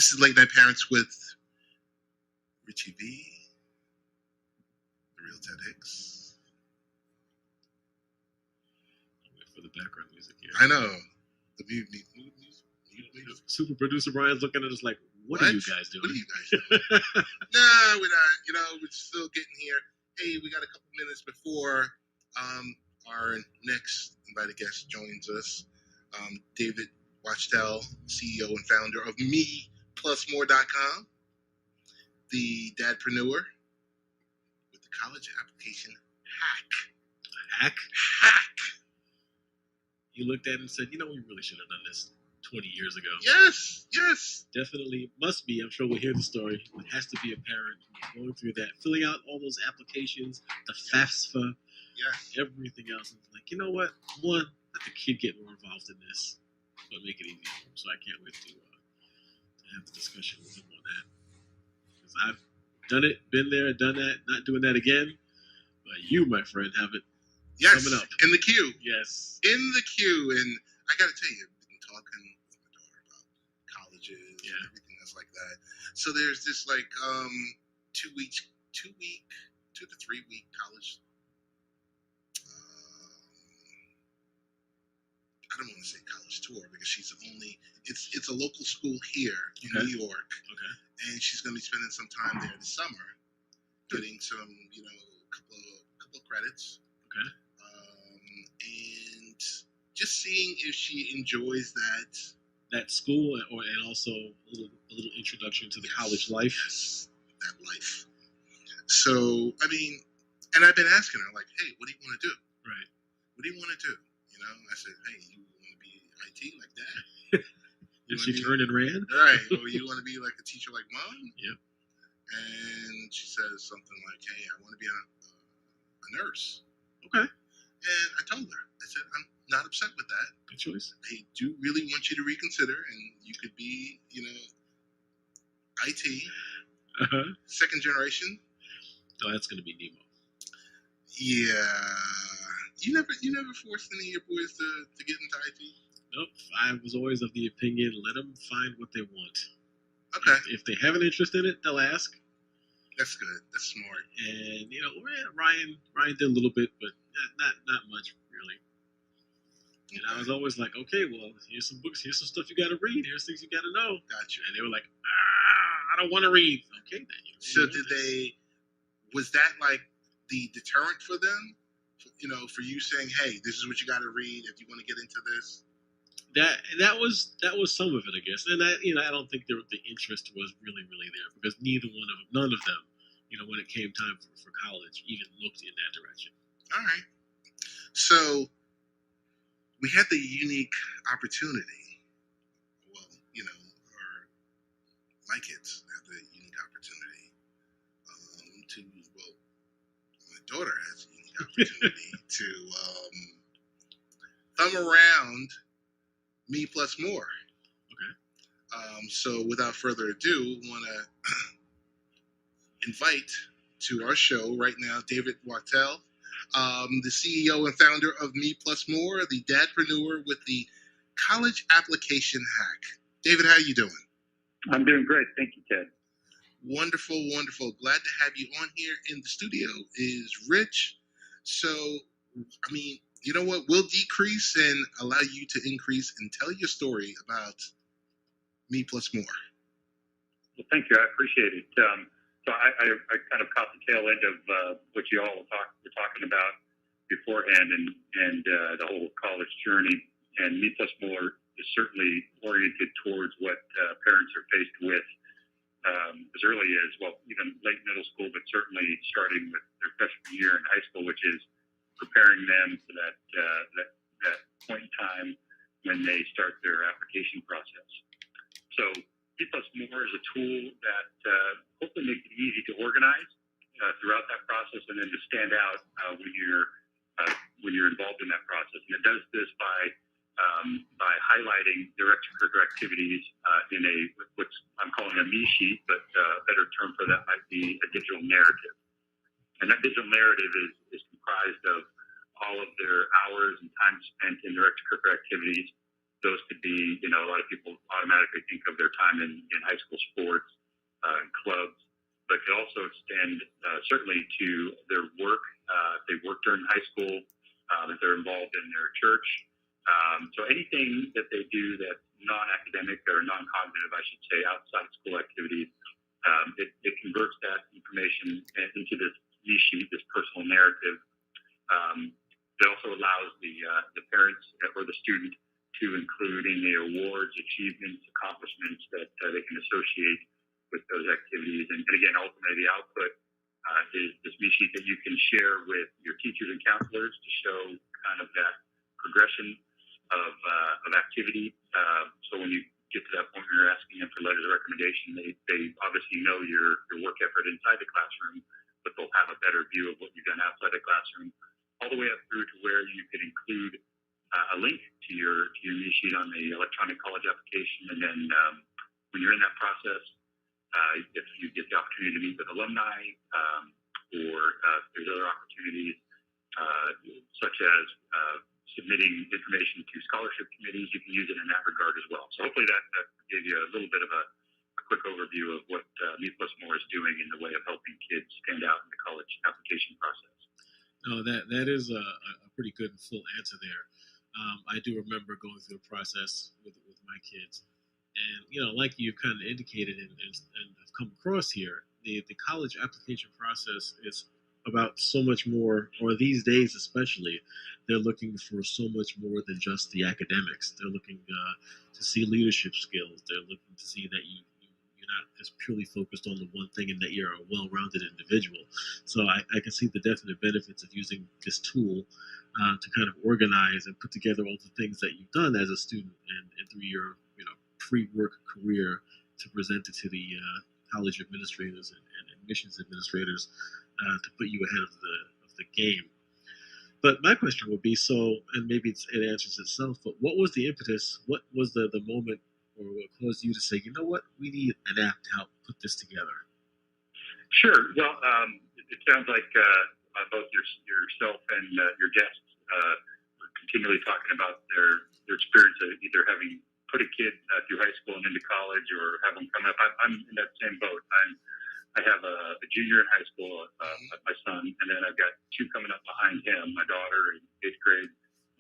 This is Late Night Parents with Richie B, the real Ted Hicks. I'll wait for the background music here. I know. The mood music. Super producer Brian's looking at us like, what are you guys doing? What are you guys doing? Nah, we're not. We're still getting here. Hey, we got a couple minutes before our next invited guest joins us. David Wachtel, CEO and founder of MePlusMore.com, the Dadpreneur with the college application hack. Hack? You looked at it and said, we really should have done this 20 years ago. Yes. Definitely must be. I'm sure we'll hear the story. It has to be a parent going through that, filling out all those applications, the FAFSA, everything else. And like, you know what? One, let the kid get more involved in this, but make it easy for him. So I can't wait to have the discussion with him on that. Because I've done it, been there, done that, not doing that again. But you, my friend, have it coming up. In the queue. Yes. In the queue. And I got to tell you, I've been talking with my daughter about colleges and everything else like that. So there's this 2 to 3 week college. I don't want to say college tour because she's it's a local school here in New York. Okay. And she's going to be spending some time there this summer, getting some, couple of credits. Okay. And just seeing if she enjoys that school, and also a little introduction to the college life. Yes, that life. So, and I've been asking her, like, hey, what do you want to do? Right. What do you want to do? I said, hey, you want to be IT like that? And she turned and ran? Right. Or you want to be like a teacher like mom? Yep. And she says something like, hey, I want to be a nurse. Okay. And I told her, I said, I'm not upset with that. Good choice. I do really want you to reconsider, and you could be, IT, second generation. Oh, that's going to be Nemo. Yeah. You never forced any of your boys to get into IT? Nope. I was always of the opinion, let them find what they want. Okay. If they have an interest in it, they'll ask. That's good. That's smart. And Ryan did a little bit, but not much really. And I was always like, okay, well, here's some books, here's some stuff you got to read, here's things you got to know. Gotcha. And they were like, I don't want to read. Okay, then. So was that like the deterrent for them? For you saying, hey, this is what you got to read if you want to get into this? That was some of it, I guess. And I don't think the interest was really there because none of them, when it came time for college, even looked in that direction. All right. So we had the unique opportunity. Well, my kids have the unique opportunity my daughter has a unique opportunity to thumb around MePlusMore. Okay. So without further ado, I want to invite to our show right now David Wachtel, the CEO and founder of MePlusMore, the Dadpreneur with the college application hack. David, how are you doing? I'm doing great. Thank you, Ted. Wonderful. Glad to have you on here. In the studio is Rich. So, you know what? We'll decrease and allow you to increase and tell your story about MePlusMore. Well, thank you. I appreciate it. So I kind of caught the tail end of what you all were talking about beforehand and the whole college journey. And MePlusMore is certainly oriented towards what parents are faced with as early as, even late middle school, but certainly starting with their freshman year in high school, which is preparing them for that point in time when they start their application process. So MePlusMore is a tool that hopefully makes it easy to organize throughout that process and then to stand out when you're involved in that process. And it does this by highlighting their extracurricular activities in what I'm calling a me sheet, but a better term for that might be a digital narrative. And that digital narrative is comprised of all of their hours and time spent in their extracurricular activities. Those could be, a lot of people automatically think of their time on in high school sports and clubs, but could also extend certainly to their work. If they work during high school, if they're involved in their church. So anything that they do that's non-academic or non-cognitive, I should say, outside of school activities, it converts that information into this niche, this personal narrative. It also allows the parents or the student to include any awards, achievements, accomplishments that they can associate with those activities. And again, ultimately, the output is this niche that you can share with your teachers and counselors to show kind of that progression of activity. So when you get to that point where you're asking them for letters of recommendation, they obviously know your work effort inside the classroom, but they'll have a better view of what you've done outside the classroom, all the way up through to where you can include a link to your niche sheet on the electronic college application. And then when you're in that process, if you get the opportunity to meet with alumni, or there's other opportunities, such as submitting information to scholarship committees, you can use it in that regard as well. So hopefully that gave you a little bit of a quick overview of what Me Plus More is doing in the way of helping kids stand out in the college application process. No, that is a pretty good and full answer there. I do remember going through the process with my kids. And, like you've kind of indicated and have come across here, the college application process is about so much more, or these days especially, they're looking for so much more than just the academics. They're looking to see leadership skills. They're looking to see that you're not just purely focused on the one thing and that you're a well-rounded individual. So I can see the definite benefits of using this tool to kind of organize and put together all the things that you've done as a student and through your pre-work career to present it to the college administrators and admissions administrators to put you ahead of the game. But my question would be, and maybe it answers itself, but what was the impetus? What was the moment or what caused you to say, you know what, we need an app to help put this together? Sure. Well, it sounds like both yourself and your guests were continually talking about their experience of either having put a kid through high school and into college, or have them come up. I'm in that same boat. I have a junior in high school, my son, and then I've got two coming up behind him, my daughter in 8th grade,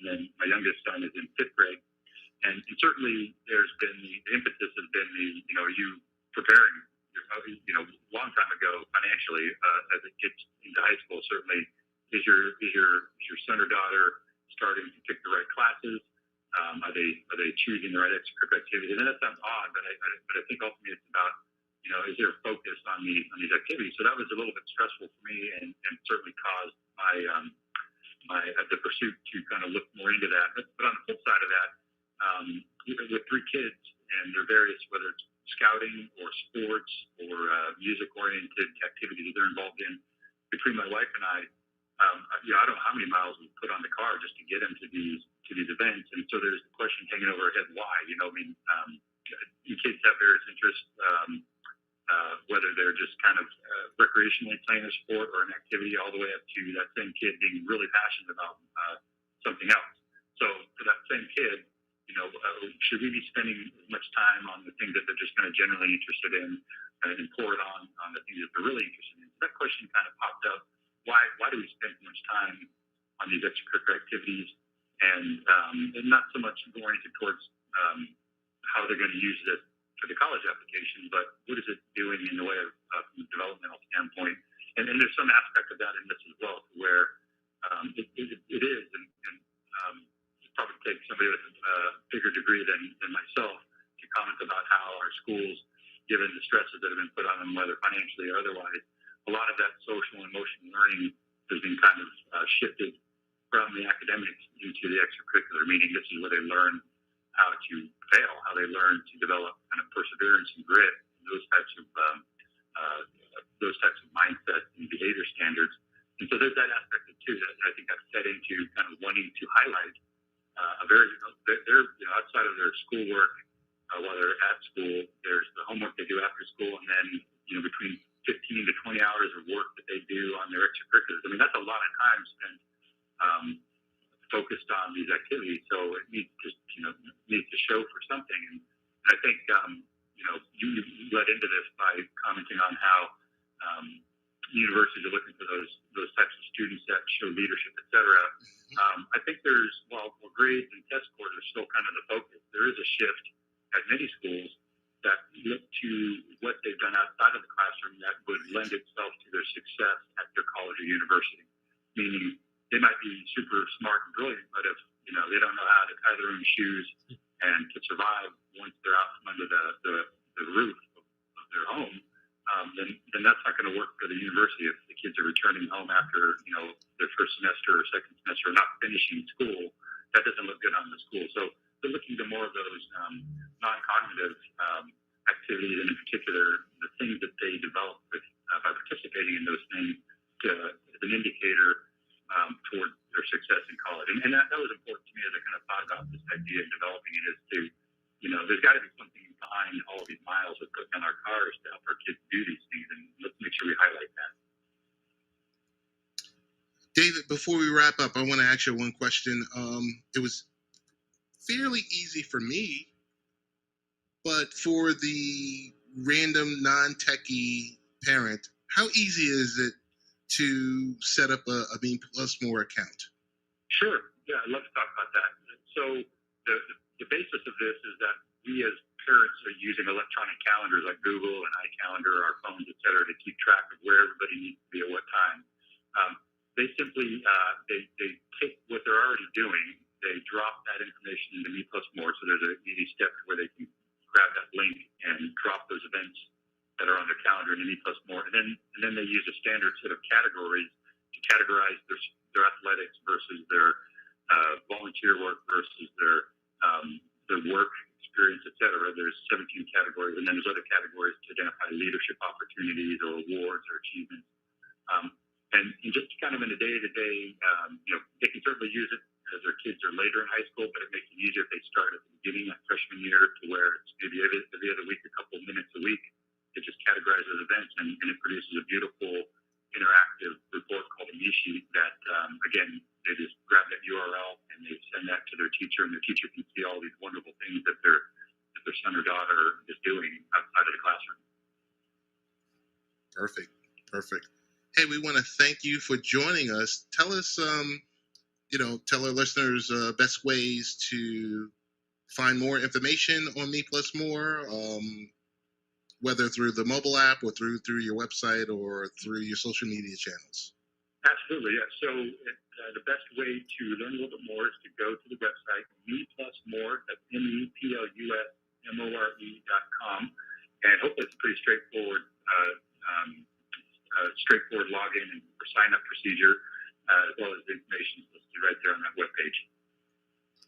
and then my youngest son is in 5th grade. And certainly there's been the impetus has been you preparing, long time ago financially as it gets into high school. Certainly, is your son or daughter starting to pick the right classes? Are they choosing the right extracurricular activities? And that sounds odd, but I think ultimately it's about, is there a focus on these activities? So that was a little bit stressful for me, and certainly caused my the pursuit to kind of look more into that. But on the flip side of that, with 3 kids and their various, whether it's scouting or sports or music-oriented activities that they're involved in, between my wife and I don't know how many miles we put on the car just to get them to these events. And so there's the question hanging over our head, why? Kids have various interests, whether they're just kind of recreationally playing a sport or an activity, all the way up to that same kid being really passionate about something else. So for that same kid, should we be spending as much time on the things that they're just kind of generally interested in and pour it on the things that they're really interested in? So that question kind of popped up. Why do we spend so much time on these extracurricular activities and not so much oriented towards how they're going to use this for the college application, but what is it doing in the way of from a developmental standpoint? And there's some aspect of that in this as well, where it is, and it probably takes somebody with a bigger degree than myself to comment about how our schools, given the stresses that have been put on them, whether financially or otherwise, a lot of that social and emotional learning has been kind of shifted from the academics into the extracurricular, meaning this is where they learn how to fail, how they learn to develop kind of perseverance and grit, and those types of mindsets and behavior standards. And so there's that aspect of it too that I think I've set into kind of wanting to highlight outside of their schoolwork, while they're at school, there's the homework they do after school, and then between 15 to 20 hours of work that they do on their extracurriculars. I mean, that's a lot of time spent focused on these activities. So it needs to show for something. And I think you led into this by commenting on how universities are looking for those types of students that show leadership, et cetera. I think there's, while grades and test scores are still kind of the focus, there is a shift at many schools that look to what they've done outside of the classroom that would lend itself to their success at their college or university. Meaning, they might be super smart and brilliant, but if they don't know how to tie their own shoes and to survive once they're out from under the roof of their home, then that's not going to work for the university if the kids are returning home after their first semester or second semester or not finishing school. That doesn't look good on the school. So they're looking to more of those non-cognitive activities, and in particular the things that they develop by participating in those things as an indicator toward their success in college. And that was important to me as I kind of thought about this idea and developing it, is to, there's got to be something behind all of these miles we're putting on our cars to help our kids do these things, and let's make sure we highlight that. David, before we wrap up, I want to ask you one question. It was fairly easy for me, but for the random non-techie parent, how easy is it to set up a Me Plus More account? Sure. Yeah, I'd love to talk about that. So the basis of this is that we as parents are using electronic calendars like Google and iCalendar, our phones, et cetera, to keep track of where everybody needs to be at what time. They simply they take what they're already doing, they drop that information into Me Plus More. So there's an easy step where they can grab that link and drop those events that are on their calendar into Me Plus More, and then they use a standard set of categories to categorize their athletics versus their volunteer work versus their work experience, et cetera. There's 17 categories, and then there's other categories to identify leadership opportunities or awards or achievements. And just kind of in a day-to-day, they can certainly use it as their kids are later in high school, but it makes it easier if they start at the beginning, like freshman year, to where it's maybe every other week, a couple of minutes a week. It just categorizes events, and it produces a beautiful interactive report called a Me Sheet that, again, they just grab that URL and they send that to their teacher, and their teacher can see all these wonderful things that their son or daughter is doing outside of the classroom. Perfect. Hey, we want to thank you for joining us. Tell us, tell our listeners best ways to find more information on Me Plus More, whether through the mobile app or through your website or through your social media channels. Absolutely, yeah. So the best way to learn a little bit more is to go to the website, MePlusMore, that's MEPLUSMORE.com, and hopefully it's a pretty straightforward login and sign-up procedure, as well as the information listed right there on that webpage.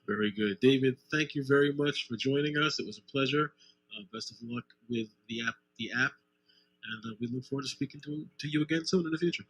Very good. David, thank you very much for joining us. It was a pleasure. Best of luck with the app, and we look forward to speaking to you again soon in the future.